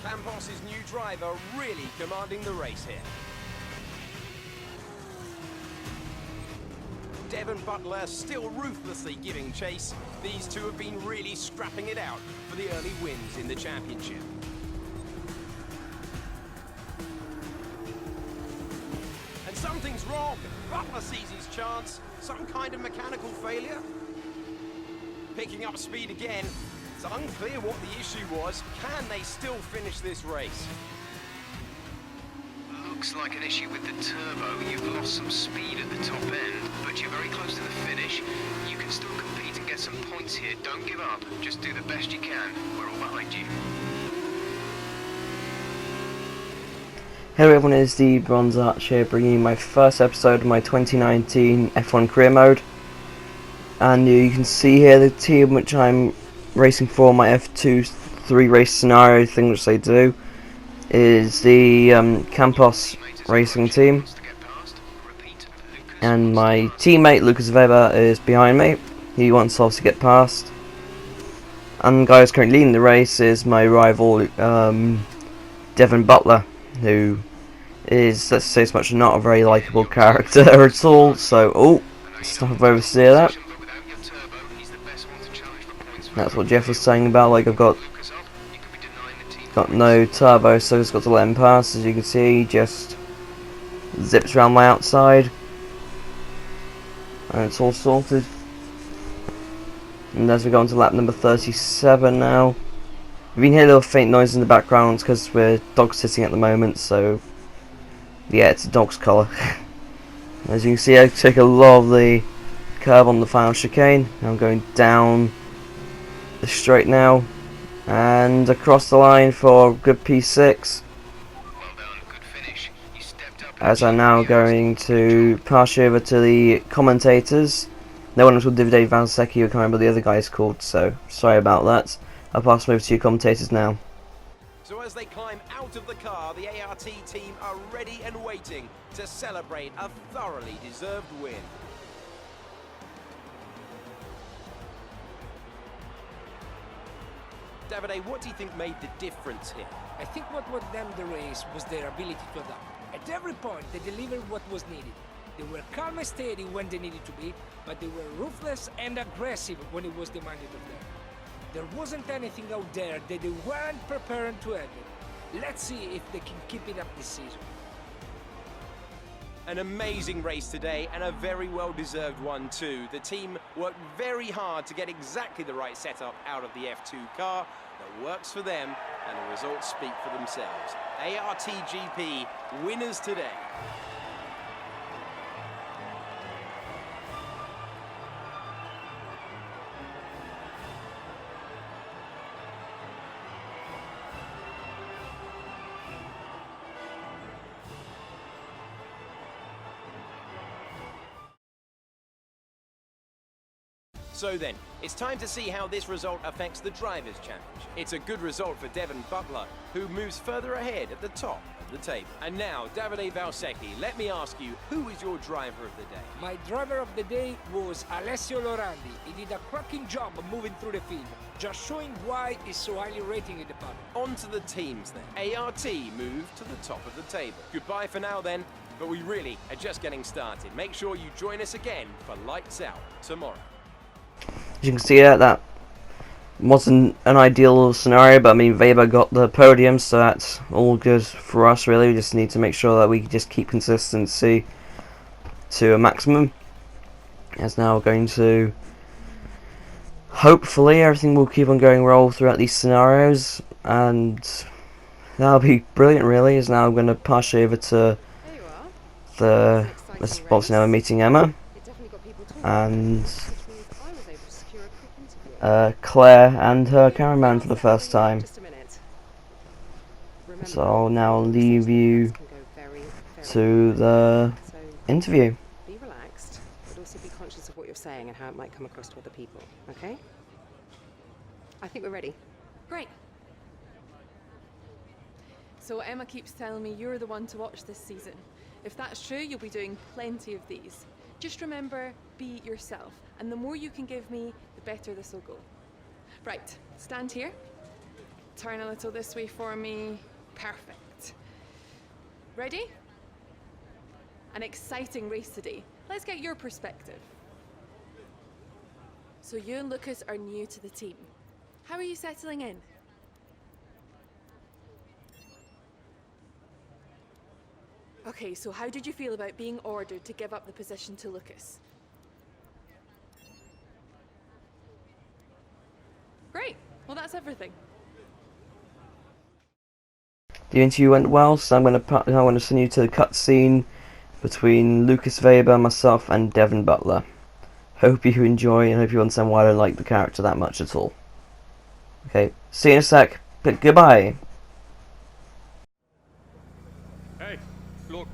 Campos' new driver really commanding the race here. Devon Butler still ruthlessly giving chase. These two have been really scrapping it out for the early wins in the championship. And something's wrong. Butler sees his chance. Some kind of mechanical failure. Picking up speed again. It's unclear what the issue was. Can they still finish this race? Looks like an issue with the turbo. You've lost some speed at the top end, but you're very close to the finish. You can still compete and get some points here. Don't give up. Just do the best you can. We're all behind you. Hello everyone, it's the Bronze Arch here, bringing you my first episode of my 2019 F1 career mode. And you can see here the team which I'm racing for, my F2 3 race scenario thing which they do, is the Campos racing team. And my teammate Lucas Weber is behind me. He wants us to get past. And the guy who's currently leading the race is my rival Devon Butler, who is, let's say as much, not a very likeable character at all. So, oh, stop oversteer that. That's what Jeff was saying about, like, I've got no turbo, so I've just got to let him pass. As you can see, he just zips around my outside, and it's all sorted. And as we go on to lap number 37 now, you can hear a little faint noise in the background because we're dog sitting at the moment, so yeah, it's a dog's collar. As you can see, I took a lot of the curve on the final chicane. I'm going down the straight now and across the line for a good P6. As I'm now going to pass you over to the commentators. No one until Davide Valsecchi, I can't remember the other guy's called, so sorry about that. I'll pass them over to you commentators now. So as they climb out of the car, the ART team are ready and waiting to celebrate a thoroughly deserved win. Davide, what do you think made the difference here? I think what won them the race was their ability to adapt. At every point, they delivered what was needed. They were calm and steady when they needed to be, but they were ruthless and aggressive when it was demanded of them. There wasn't anything out there that they weren't preparing to handle. Let's see if they can keep it up this season. An amazing race today, and a very well-deserved one too. The team worked very hard to get exactly the right setup out of the F2 car that works for them, and the results speak for themselves. ARTGP winners today. So then, it's time to see how this result affects the Drivers' Challenge. It's a good result for Devon Butler, who moves further ahead at the top of the table. And now, Davide Valsecchi, let me ask you, who is your driver of the day? My driver of the day was Alessio Lorandi. He did a cracking job of moving through the field, just showing why he's so highly rated in the paddock. On to the teams then. ART moved to the top of the table. Goodbye for now then, but we really are just getting started. Make sure you join us again for Lights Out tomorrow. As you can see, that wasn't an ideal scenario, but I mean, Weber got the podium, so that's all good for us really. We just need to make sure that we just keep consistency to a maximum. As now we're going to, hopefully everything will keep on going well throughout these scenarios, and that'll be brilliant really. As now I'm going to pass you over to the, let's obviously now we're meeting Emma, and Claire and her cameraman for the first time. So I'll now leave you to the interview. Be relaxed, but also be conscious of what you're saying and how it might come across to other people, okay? I think we're ready. Great. So Emma keeps telling me you're the one to watch this season. If that's true, you'll be doing plenty of these. Just remember, be yourself. And the more you can give me, the better this will go. Right, stand here. turn a little this way for me. Perfect. Ready? An exciting race today. Let's get your perspective. So you and Lucas are new to the team. How are you settling in? Okay, so how did you feel about being ordered to give up the position to Lucas? Great. Well, that's everything. The interview went well, so I'm going to send you to the cutscene between Lucas Weber, myself, and Devin Butler. Hope you enjoy and hope you understand why I don't like the character that much at all. Okay, see you in a sec. Goodbye. Hey, look,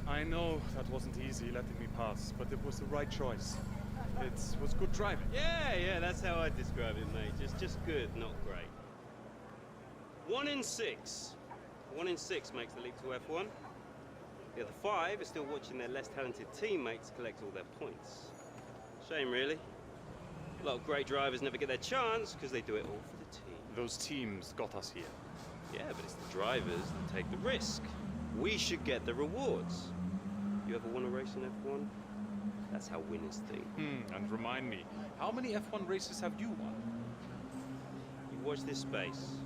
I know that wasn't easy letting me pass, but it was the right choice. It was good driving. Yeah, that's how I describe it, mate. Just good, not great. 1 in 6. 1 in 6 makes the leap to F1. The other 5 are still watching their less talented teammates collect all their points. Shame, really. A lot of great drivers never get their chance because they do it all for the team. Those teams got us here. Yeah, but it's the drivers that take the risk. We should get the rewards. You ever won a race in F1? That's how winners think. And remind me, how many F1 races have you won? You watch this space.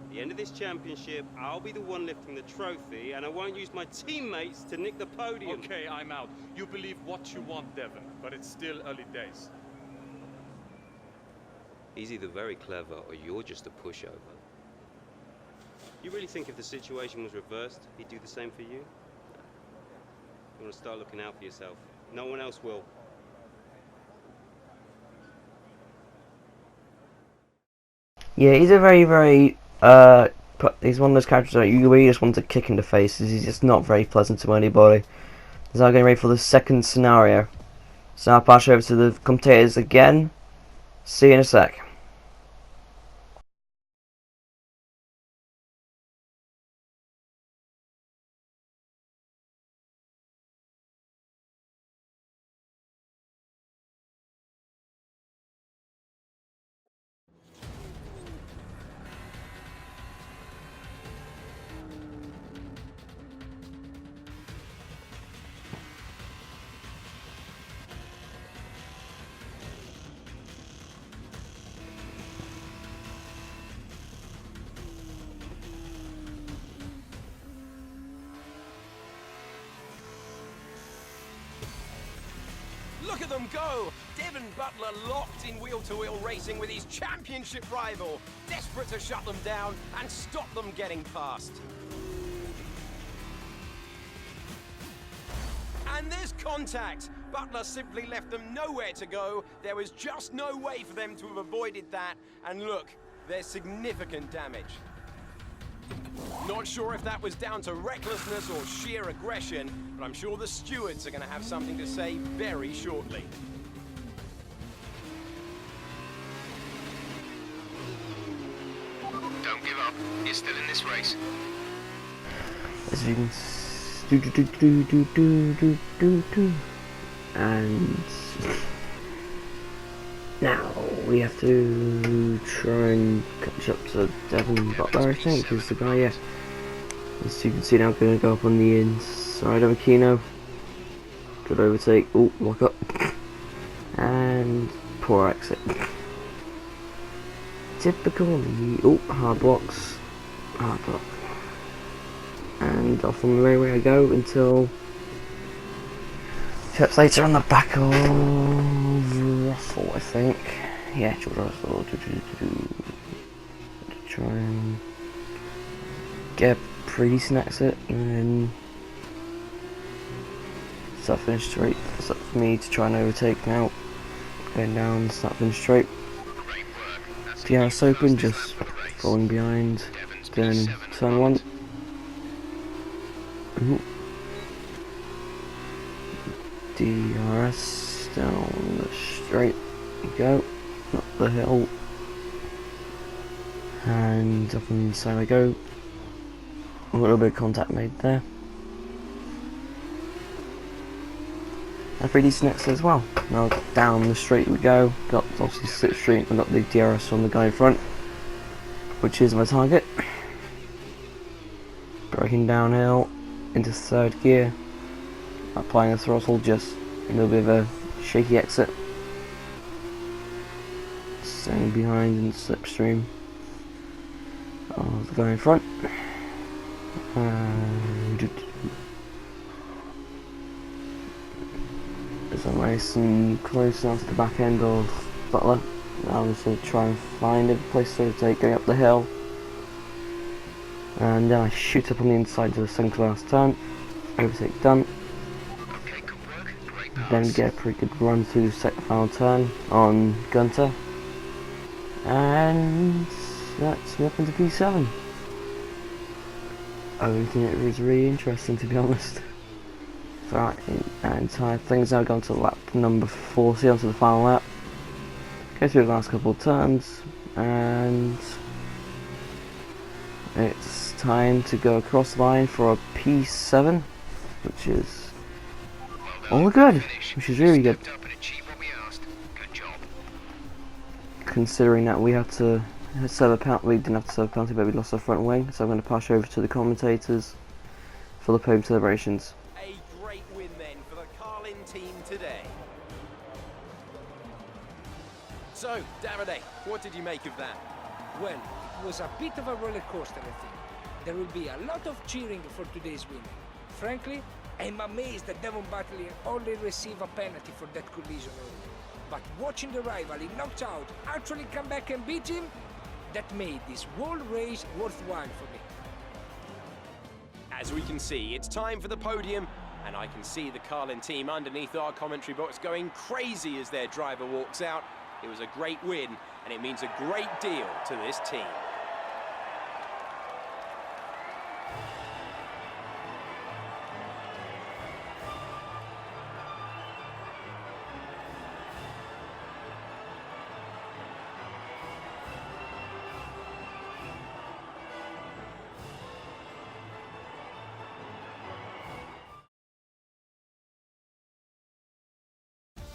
At the end of this championship, I'll be the one lifting the trophy, and I won't use my teammates to nick the podium. Okay, I'm out. You believe what you want, Devin, but it's still early days. He's either very clever or you're just a pushover. You really think if the situation was reversed, he'd do the same for you? You want to start looking out for yourself. No one else will. Yeah, he's a very he's one of those characters that you really just want to kick in the face. He's just not very pleasant to anybody. So now getting ready for the second scenario. So I'll pass over to the commentators again. See you in a sec. Look at them go! Devin Butler locked in wheel-to-wheel racing with his championship rival, desperate to shut them down and stop them getting past. And there's contact! Butler simply left them nowhere to go. There was just no way for them to have avoided that. And look, there's significant damage. Not sure if that was down to recklessness or sheer aggression, but I'm sure the stewards are going to have something to say very shortly. Don't give up. You're still in this race. As you can and now we have to try and catch up to Devin Butler, I think, is the guy, yeah. As you can see now, I'm going to go up on the inside of Aquino. Good overtake. Oh, lock up. And poor exit. Typical. Oh, hard blocks. Hard block. And off on the railway I go until perhaps later on the back of Russell, I think. Yeah, George Russell. Try and get a pretty decent exit and then start finish straight. It's up for me to try and overtake now. Going down, start finish straight. The house open, just falling behind. Then turn one. Ooh. DRS down the straight you go, up the hill, and up on the side I go. A little bit of contact made there. And pretty decent exit as well. Now down the straight we go. Got obviously slipstream and got the DRS on the guy in front. which is my target. Braking downhill into third gear, applying the throttle, just a little bit of a shaky exit. Staying behind in the slipstream of the guy in front. So I'm nice and close now to the back end of Butler. Now I'm just going to try and find a place to take going up the hill. And then I shoot up on the inside to the second class turn. Overtake done. Okay, good work. Great pass. Then get a pretty good run through the final turn on Gunter. And that's me up into P7. I don't think it was really interesting, to be honest. So that entire thing's now gone to lap number 40, onto the final lap. Go through the last couple of turns, and it's time to go across the line for a P7, which is all good, which is really good. Considering that we had to serve a penalty, we didn't have to serve a penalty, but we lost our front wing, so I'm going to pass over to the commentators for the podium celebrations. A great win then for the Carlin team today. So, Davide, what did you make of that? Well, it was a bit of a roller coaster, I think. There will be a lot of cheering for today's win. Frankly, I'm amazed that Devon Butley only received a penalty for that collision only. But watching the rival he knocked out actually come back and beat him, that made this whole race worthwhile for me. As we can see, it's time for the podium, and I can see the Carlin team underneath our commentary box going crazy as their driver walks out. It was a great win, and it means a great deal to this team.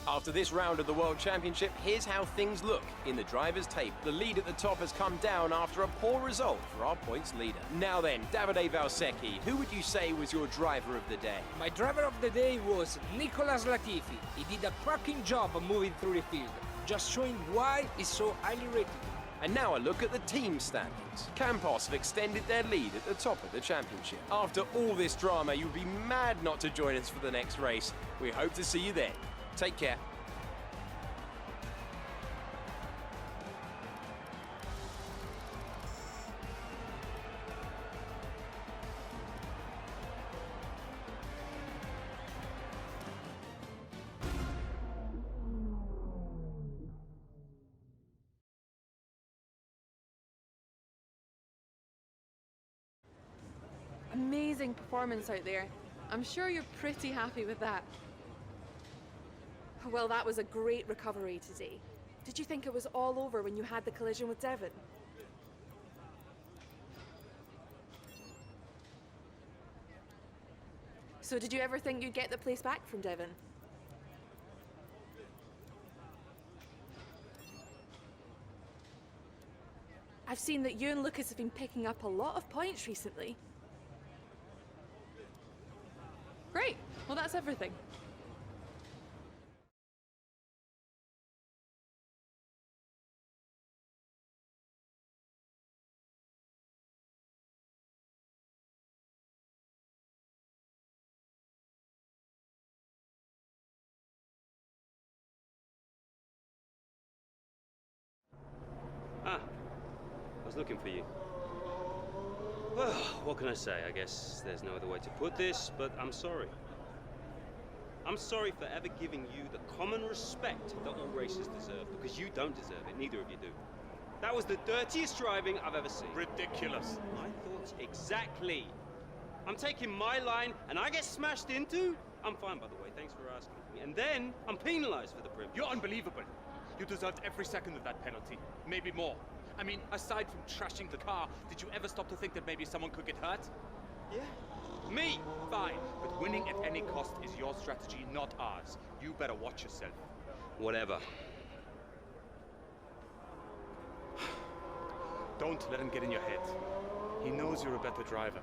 After this round of the World Championship, here's how things look in the driver's tape. The lead at the top has come down after a poor result for our points leader. Now then, Davide Valsecchi, who would you say was your driver of the day? My driver of the day was Nicolas Latifi. He did a cracking job of moving through the field, just showing why he's so highly rated. And now a look at the team standings. Campos have extended their lead at the top of the championship. After all this drama, you'd be mad not to join us for the next race. We hope to see you then. Take care. Amazing performance out there. I'm sure you're pretty happy with that. Well, that was a great recovery today. Did you think it was all over when you had the collision with Devon? So did you ever think you'd get the place back from Devon? I've seen that you and Lucas have been picking up a lot of points recently. Great. Well, that's everything. Ah, I was looking for you. Well, what can I say? I guess there's no other way to put this, but I'm sorry. I'm sorry for ever giving you the common respect that all races deserve, because you don't deserve it, neither of you do. That was the dirtiest driving I've ever seen. Ridiculous. My thoughts exactly. I'm taking my line and I get smashed into? I'm fine, by the way, thanks for asking. And then I'm penalized for the privilege. You're unbelievable. You deserved every second of that penalty, maybe more. I mean, aside from trashing the car, did you ever stop to think that maybe someone could get hurt? Yeah. Me? Fine, but winning at any cost is your strategy, not ours. You better watch yourself. Whatever. Don't let him get in your head. He knows you're a better driver.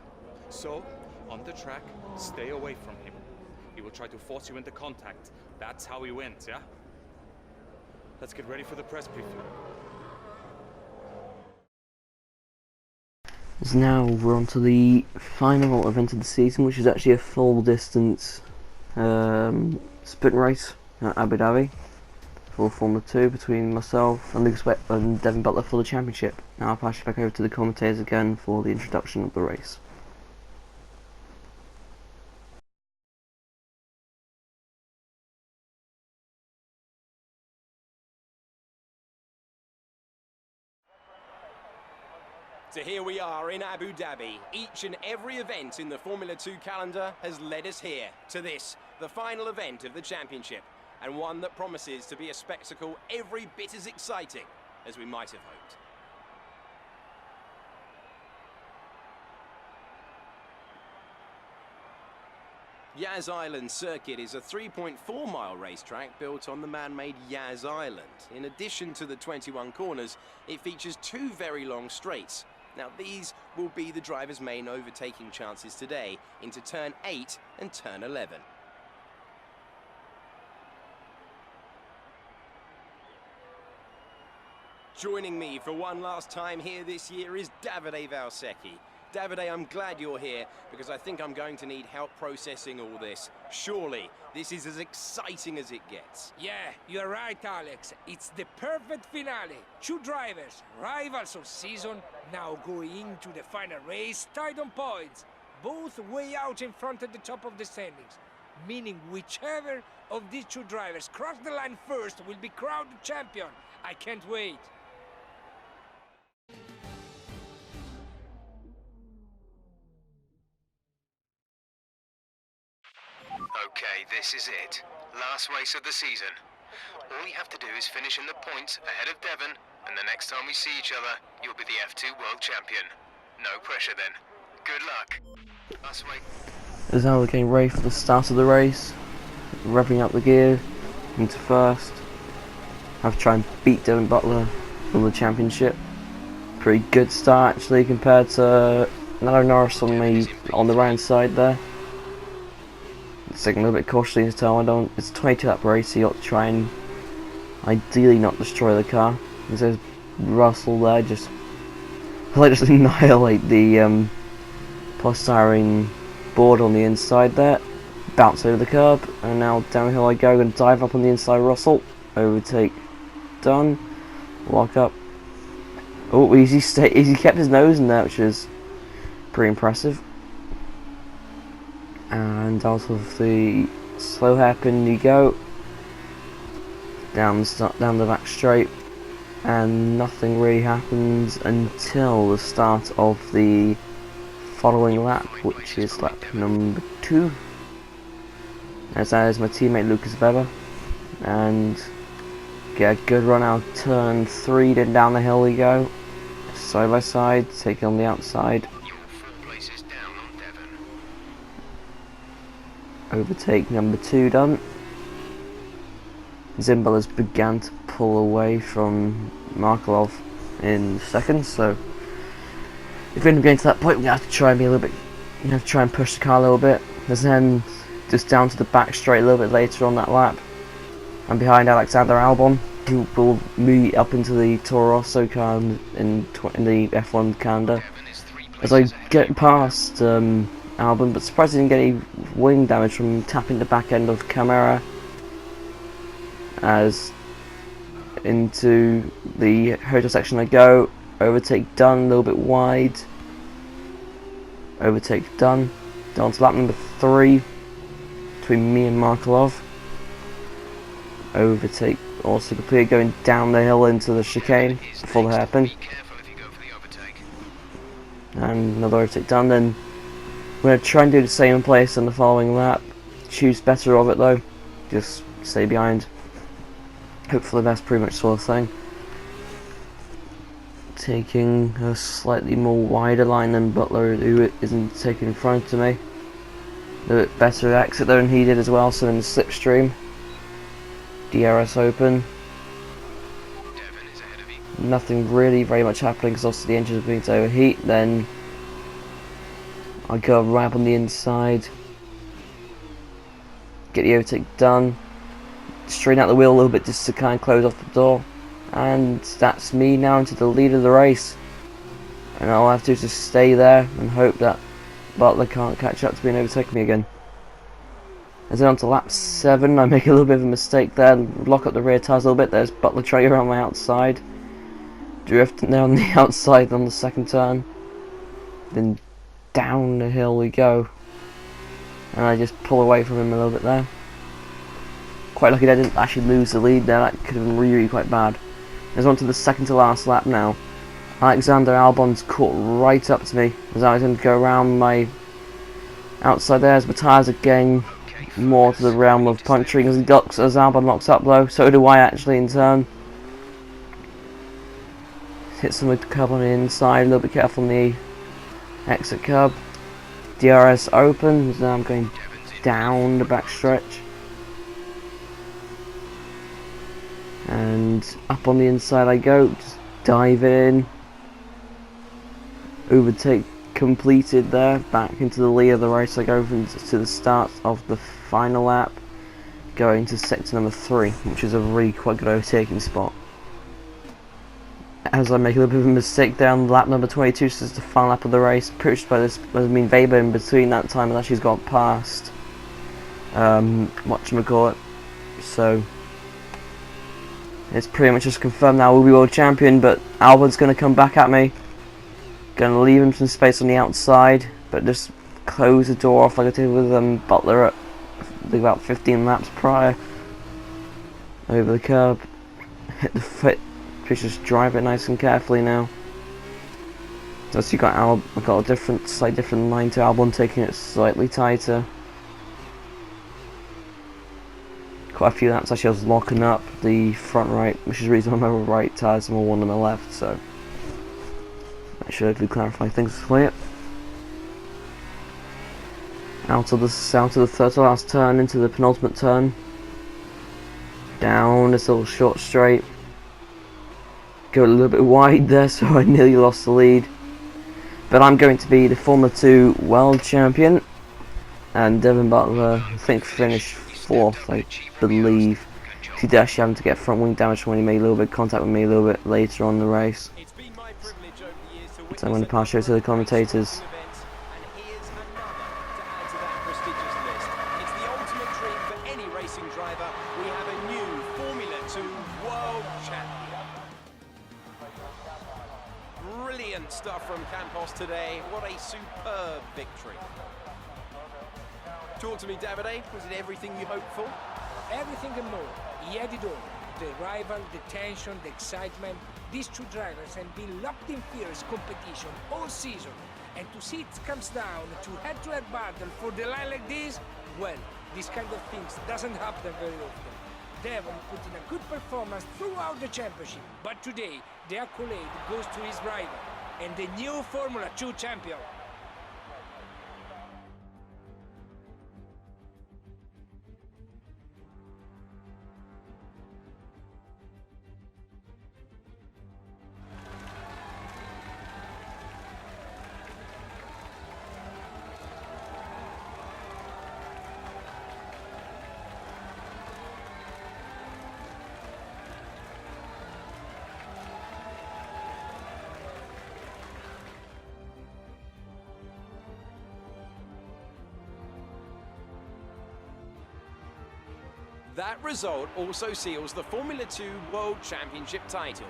So, on the track, stay away from him. He will try to force you into contact. That's how he wins, yeah? Let's get ready for the press briefing. So now we're on to the final event of the season, which is actually a full distance sprint race at Abu Dhabi for Formula 2 between myself and Lucas Webb and Devin Butler for the championship. Now I'll pass you back over to the commentators again for the introduction of the race. So here we are in Abu Dhabi. Each and every event in the Formula 2 calendar has led us here, to this, the final event of the championship, and one that promises to be a spectacle every bit as exciting as we might have hoped. Yas Island Circuit is a 3.4-mile racetrack built on the man-made Yas Island. In addition to the 21 corners, it features 2 very long straights. Now these will be the driver's main overtaking chances today into turn 8 and turn 11. Joining me for one last time here this year is Davide Valsecchi. Davide, I'm glad you're here because I think I'm going to need help processing all this. Surely, this is as exciting as it gets. Yeah, you're right, Alex. It's the perfect finale. 2 drivers, rivals of season, now going into the final race, tied on points. Both way out in front at the top of the standings. Meaning whichever of these 2 drivers cross the line first will be crowned champion. I can't wait. Okay, this is it. Last race of the season. All you have to do is finish in the points ahead of Devon, and the next time we see each other, you'll be the F2 World Champion. No pressure then. Good luck. Last race. As now we're getting ready for the start of the race, revving up the gear into first. Have to try and beat Devin Butler for the championship. Pretty good start actually compared to Lando Norris on the round side there. It's taking a little bit cautiously this time. It's a 22 lap race, so you got to try and ideally not destroy the car. There's Russell there, just annihilate the polystyrene board on the inside there. Bounce over the curb, and now downhill I go. Going to dive up on the inside. Russell overtake, done. Lock up. Oh, easy kept his nose in there, which is pretty impressive. And out of the slow hairpin you go, down the back straight, and nothing really happens until the start of the following lap, which is lap number 2. As that is my teammate Lucas Weber, and get a good run out turn 3, then down the hill we go, side by side, taking on the outside. Overtake number 2 done. Zimbel has begun to pull away from Markelov in seconds, so if we end up getting to that point, we have to try and be a little bit, try and push the car a little bit. There's then just down to the back straight a little bit later on that lap. I'm behind Alexander Albon, who will move up into the Toro Rosso car in the F1 calendar. As I get past Albon, but surprised he didn't get any wing damage from tapping the back end of Camara. As into the hotel section I go, overtake done, a little bit wide. Overtake done. Down to lap number 3 between me and Markelov. Overtake also completed, going down the hill into the chicane before the hairpin. And another overtake done. Then we're going to try and do the same place on the following lap. Choose better of it though. Just stay behind. Hopefully that's pretty much sort of thing. Taking a slightly more wider line than Butler, who isn't taking in front of me. A bit better exit there than he did as well, so in the slipstream. DRS open. nothing really very much happening because obviously the engine is beginning to overheat. Then I go right up on the inside, get the overtake done, straighten out the wheel a little bit just to kind of close off the door, and that's me now into the lead of the race. And all I have to do is just stay there and hope that Butler can't catch up to me and overtake me again. As then on to lap 7, I make a little bit of a mistake there, lock up the rear tyres a little bit. There's Butler trying around my outside, drifting there on the outside on the second turn, then down the hill we go, and I just pull away from him a little bit there. Quite lucky that I didn't actually lose the lead there, that could have been really quite bad. As on to the second to last lap now. Alexander Albon's caught right up to me as I was going to go around my outside there as my tyres are getting more to the realm of puncturing as Albon locks up though. So do I actually in turn. Hit some with the curb on the inside, a little bit careful on the exit curb. DRS open, so now I'm going down the back stretch. And up on the inside I go, just dive in. Overtake completed there, back into the lead of the race. I go to the start of the final lap, going to sector number 3, which is a really quite good overtaking spot. As I make a little bit of a mistake down lap number 22, so it's the final lap of the race, pushed by this, Weber in between that time, and actually got past, whatchamacallit. So, it's pretty much just confirmed now we'll be world champion, but Albon's going to come back at me. Going to leave him some space on the outside, but just close the door off like I did with Butler at about 15 laps prior. Over the curb, hit the foot, just drive it nice and carefully now. So you got I've got a slightly different line to Albon, taking it slightly tighter. Quite a few laps actually I was locking up the front right, which is the reason why my right tyres are more one on the left. So that should hopefully clarify things for you. Out of the third to last turn into the penultimate turn. Down this little short straight. Go a little bit wide there, so I nearly lost the lead. But I'm going to be the Formula 2 World Champion. And Devin Butler, I think, finished 4th, I believe. He did actually having to get front wing damage when he made a little bit of contact with me a little bit later on in the race. So I'm going to pass you to the commentators. It's the ultimate dream for any racing driver. We have a new Formula 2 World Champion. Brilliant stuff from Campos today. What a superb victory. Talk to me, Davide. Was it everything you hoped for? Everything and more. He had it all. The rival, the tension, the excitement. These two drivers have been locked in fierce competition all season. And to see it comes down to head-to-head battle for the line like this, well, this kind of things doesn't happen very often. Devon put in a good performance throughout the championship, but today the accolade goes to his rival and the new Formula 2 champion. That result also seals the Formula 2 World Championship title.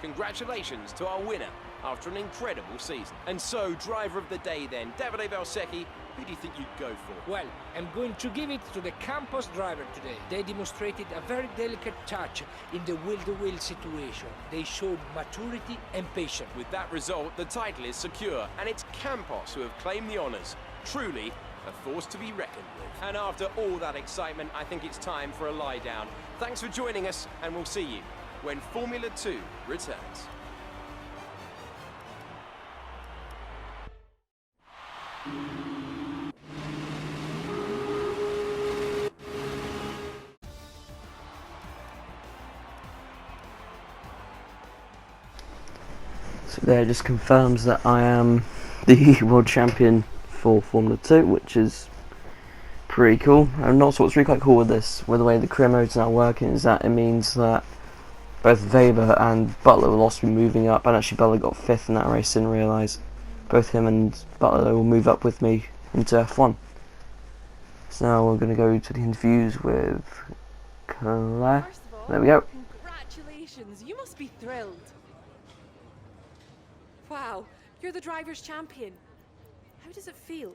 Congratulations to our winner after an incredible season. And so, driver of the day then, Davide Valsecchi, who do you think you'd go for? Well, I'm going to give it to the Campos driver today. They demonstrated a very delicate touch in the wheel-to-wheel situation. They showed maturity and patience. With that result, the title is secure, and it's Campos who have claimed the honours. Truly a force to be reckoned with. And after all that excitement, I think it's time for a lie down. Thanks for joining us, and we'll see you when Formula 2 returns. So there just confirms that I am the world champion for Formula 2, which is pretty cool. And also what's really quite cool with this, with the way the career mode's now working, is that it means that both Weber and Butler will also be moving up, and actually Butler got 5th in that race, didn't realise. Both him and Butler will move up with me into F1. So now we're going to go to the interviews with Claire. First of all, There we go. congratulations. You must be thrilled. Wow, you're the driver's champion. How does it feel?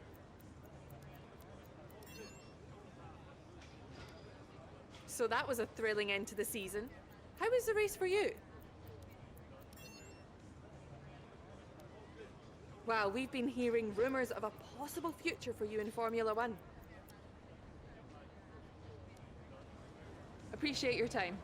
So that was a thrilling end to the season. How was the race for you? Wow, we've been hearing rumours of a possible future for you in Formula One. Appreciate your time.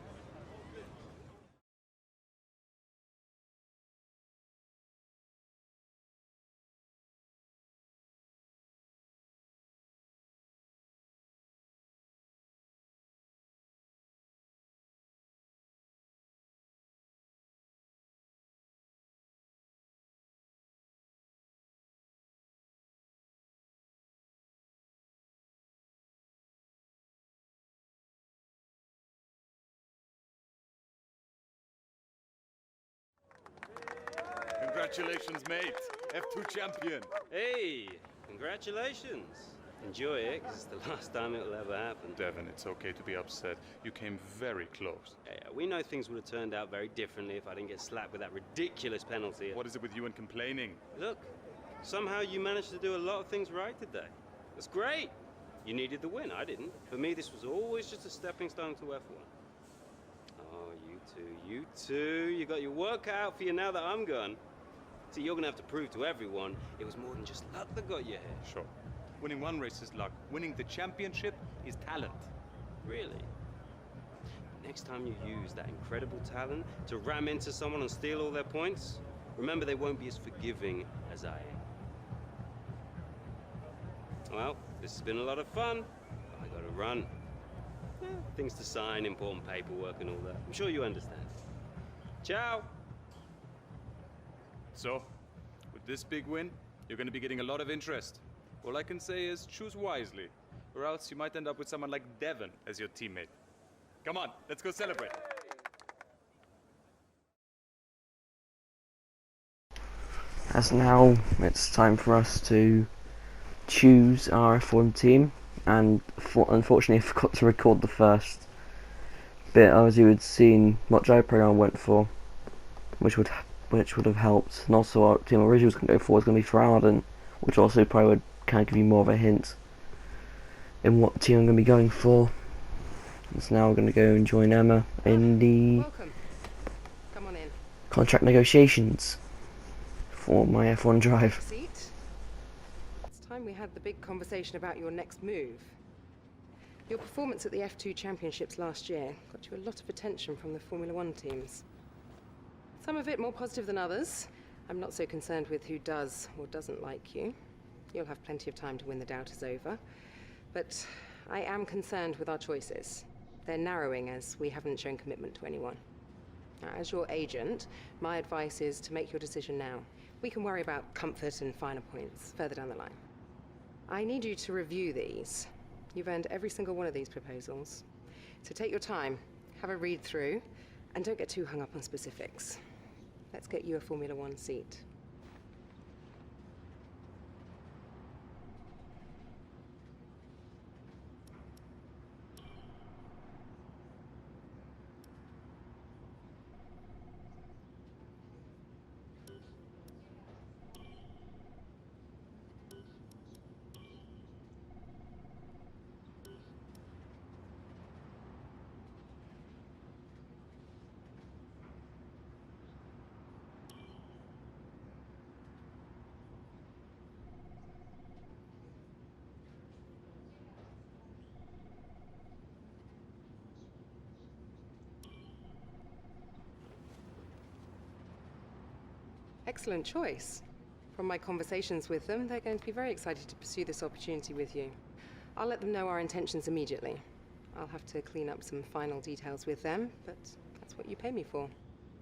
Congratulations, mate. F2 champion. Hey, congratulations. Enjoy it, because it's the last time it'll ever happen. Devin, it's okay to be upset. You came very close. Yeah, we know things would have turned out very differently if I didn't get slapped with that ridiculous penalty. What is it with you and complaining? Look, somehow you managed to do a lot of things right today. That's great. You needed the win, I didn't. For me, this was always just a stepping stone to F1. Oh, you two. You got your work cut out for you now that I'm gone. See, you're gonna have to prove to everyone it was more than just luck that got you here. Sure. Winning one race is luck. Winning the championship is talent. Really? Next time you use that incredible talent to ram into someone and steal all their points, remember they won't be as forgiving as I am. Well, this has been a lot of fun. I gotta run. Things to sign, important paperwork and all that. I'm sure you understand. Ciao! So, with this big win, you're going to be getting a lot of interest. All I can say is choose wisely, or else you might end up with someone like Devin as your teammate. Come on, let's go celebrate. As now it's time for us to choose our F1 team, and unfortunately I forgot to record the first bit, as you had seen what drive program I went for, which would have helped. And also our team originally was going to go for is going to be Ferrarden, which also probably would kind of give you more of a hint in what team I'm going to be going for. So now we're going to go and join Emma in the Welcome. Come on in. contract negotiations for my F1 drive. Seat. It's time we had the big conversation about your next move. Your performance at the F2 Championships last year got you a lot of attention from the Formula One teams. Some of it more positive than others. I'm not so concerned with who does or doesn't like you. You'll have plenty of time to win the doubters over. But I am concerned with our choices. They're narrowing as we haven't shown commitment to anyone. Now, as your agent, my advice is to make your decision now. We can worry about comfort and finer points further down the line. I need you to review these. You've earned every single one of these proposals. So take your time, have a read through, and don't get too hung up on specifics. Let's get you a Formula One seat. Excellent choice. From my conversations with them, they're going to be very excited to pursue this opportunity with you. I'll let them know our intentions immediately. I'll have to clean up some final details with them, but that's what you pay me for.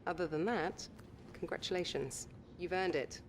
Other than that, congratulations. You've earned it.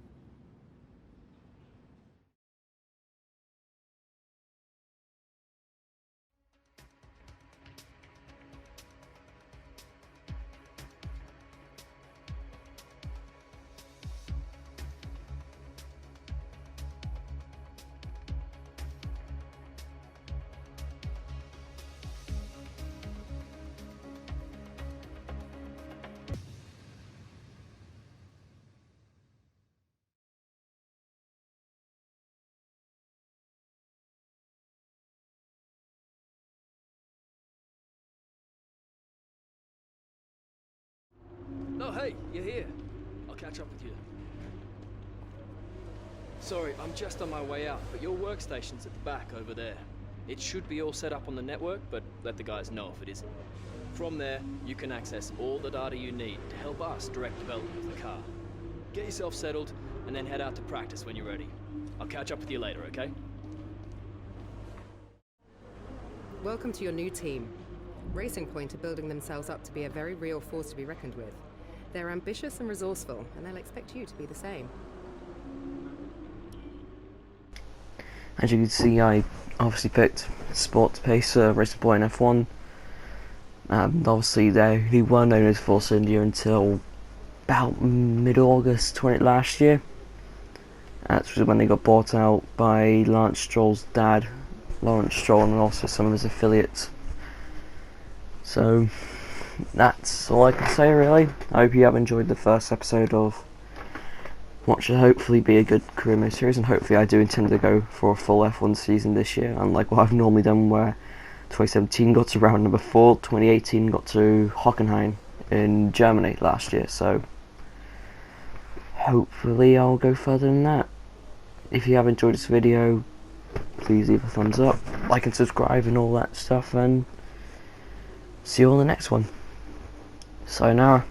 Oh, hey, you're here. I'll catch up with you. Sorry, I'm just on my way out, but your workstation's at the back over there. It should be all set up on the network, but let the guys know if it isn't. From there, you can access all the data you need to help us direct development of the car. Get yourself settled, and then head out to practice when you're ready. I'll catch up with you later, okay? Welcome to your new team. Racing Point are building themselves up to be a very real force to be reckoned with. They're ambitious and resourceful, and they'll expect you to be the same. As you can see, I obviously picked Sports Pacer, Racing Point F1, and obviously they weren't known as Force India until about mid-August last year. That's when they got bought out by Lance Stroll's dad, Lawrence Stroll, and also some of his affiliates. So that's all I can say, really. I hope you have enjoyed the first episode of what should hopefully be a good career mode series, and hopefully I do intend to go for a full F1 season this year, unlike what I've normally done, where 2017 got to round number 4, 2018 got to Hockenheim in Germany last year, so hopefully I'll go further than that. If you have enjoyed this video, please leave a thumbs up, like and subscribe and all that stuff, and see you on the next one. Sayonara.